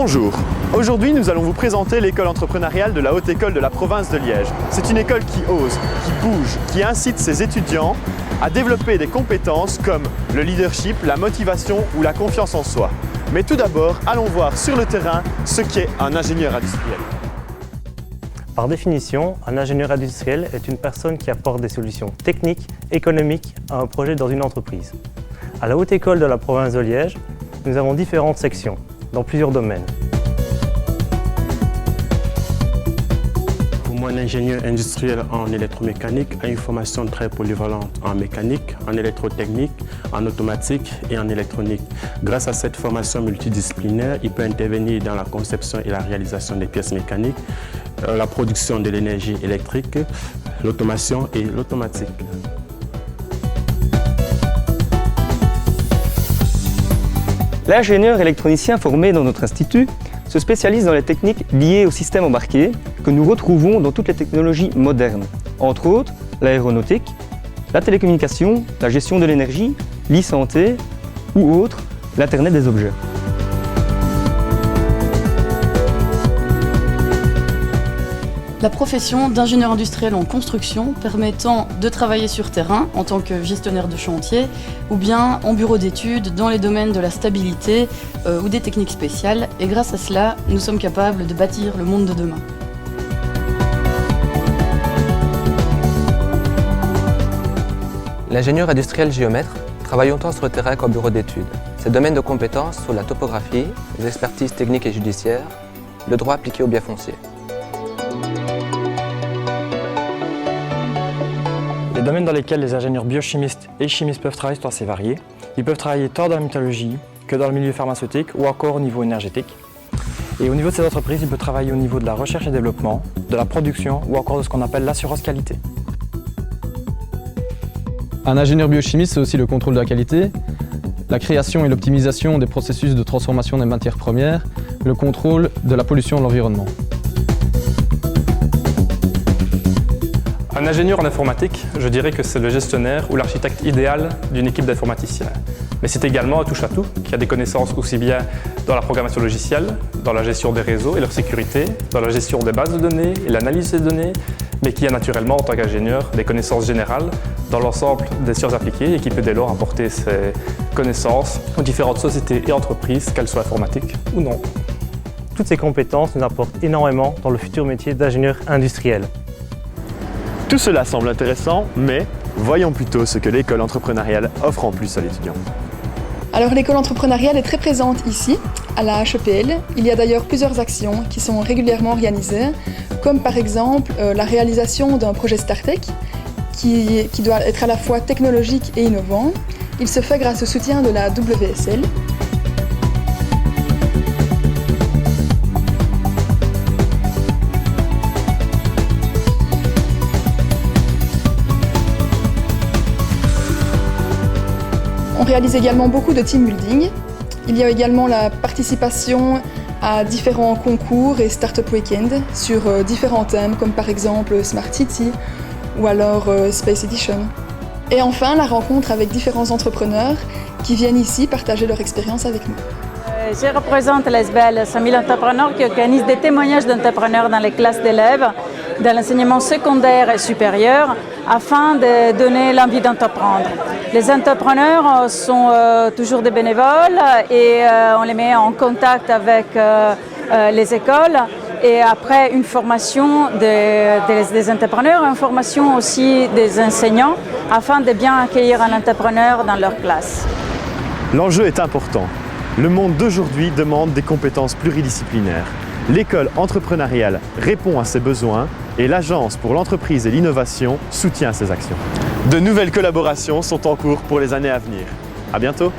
Bonjour, aujourd'hui nous allons vous présenter l'école entrepreneuriale de la Haute École de la province de Liège. C'est une école qui ose, qui bouge, qui incite ses étudiants à développer des compétences comme le leadership, la motivation ou la confiance en soi. Mais tout d'abord, allons voir sur le terrain ce qu'est un ingénieur industriel. Par définition, un ingénieur industriel est une personne qui apporte des solutions techniques, économiques à un projet dans une entreprise. À la Haute École de la province de Liège, nous avons différentes sections dans plusieurs domaines. Pour moi, l'ingénieur industriel en électromécanique a une formation très polyvalente en mécanique, en électrotechnique, en automatique et en électronique. Grâce à cette formation multidisciplinaire, il peut intervenir dans la conception et la réalisation des pièces mécaniques, la production de l'énergie électrique, l'automation et l'automatique. L'ingénieur électronicien formé dans notre institut se spécialise dans les techniques liées au système embarqué que nous retrouvons dans toutes les technologies modernes, entre autres l'aéronautique, la télécommunication, la gestion de l'énergie, l'e-santé ou autre, l'Internet des objets. La profession d'ingénieur industriel en construction permettant de travailler sur terrain en tant que gestionnaire de chantier ou bien en bureau d'études dans les domaines de la stabilité ou des techniques spéciales. Et grâce à cela, nous sommes capables de bâtir le monde de demain. L'ingénieur industriel géomètre travaille autant sur le terrain qu'en bureau d'études. Ses domaines de compétences sont la topographie, les expertises techniques et judiciaires, le droit appliqué aux biens fonciers. Les domaines dans lesquels les ingénieurs biochimistes et chimistes peuvent travailler sont assez variés. Ils peuvent travailler tant dans la métallurgie que dans le milieu pharmaceutique ou encore au niveau énergétique. Et au niveau de ces entreprises, ils peuvent travailler au niveau de la recherche et développement, de la production ou encore de ce qu'on appelle l'assurance qualité. Un ingénieur biochimiste, c'est aussi le contrôle de la qualité, la création et l'optimisation des processus de transformation des matières premières, le contrôle de la pollution de l'environnement. Un ingénieur en informatique, je dirais que c'est le gestionnaire ou l'architecte idéal d'une équipe d'informaticiens. Mais c'est également un touche-à-tout qui a des connaissances aussi bien dans la programmation logicielle, dans la gestion des réseaux et leur sécurité, dans la gestion des bases de données et l'analyse des données, mais qui a naturellement en tant qu'ingénieur des connaissances générales dans l'ensemble des sciences appliquées et qui peut dès lors apporter ses connaissances aux différentes sociétés et entreprises, qu'elles soient informatiques ou non. Toutes ces compétences nous apportent énormément dans le futur métier d'ingénieur industriel. Tout cela semble intéressant, mais voyons plutôt ce que l'école entrepreneuriale offre en plus à l'étudiant. Alors l'école entrepreneuriale est très présente ici, à la HEPL. Il y a d'ailleurs plusieurs actions qui sont régulièrement organisées, comme par exemple la réalisation d'un projet StarTech qui doit être à la fois technologique et innovant. Il se fait grâce au soutien de la WSL. On réalise également beaucoup de team building. Il y a également la participation à différents concours et Startup Weekend sur différents thèmes comme par exemple Smart City ou alors Space Edition. Et enfin, la rencontre avec différents entrepreneurs qui viennent ici partager leur expérience avec nous. Je représente l'ESBL 5000 entrepreneurs qui organise des témoignages d'entrepreneurs dans les classes d'élèves de l'enseignement secondaire et supérieur afin de donner l'envie d'entreprendre. Les entrepreneurs sont toujours des bénévoles et on les met en contact avec les écoles et après une formation des entrepreneurs, une formation aussi des enseignants afin de bien accueillir un entrepreneur dans leur classe. L'enjeu est important. Le monde d'aujourd'hui demande des compétences pluridisciplinaires. L'école entrepreneuriale répond à ces besoins et l'Agence pour l'entreprise et l'innovation soutient ces actions. De nouvelles collaborations sont en cours pour les années à venir. À bientôt!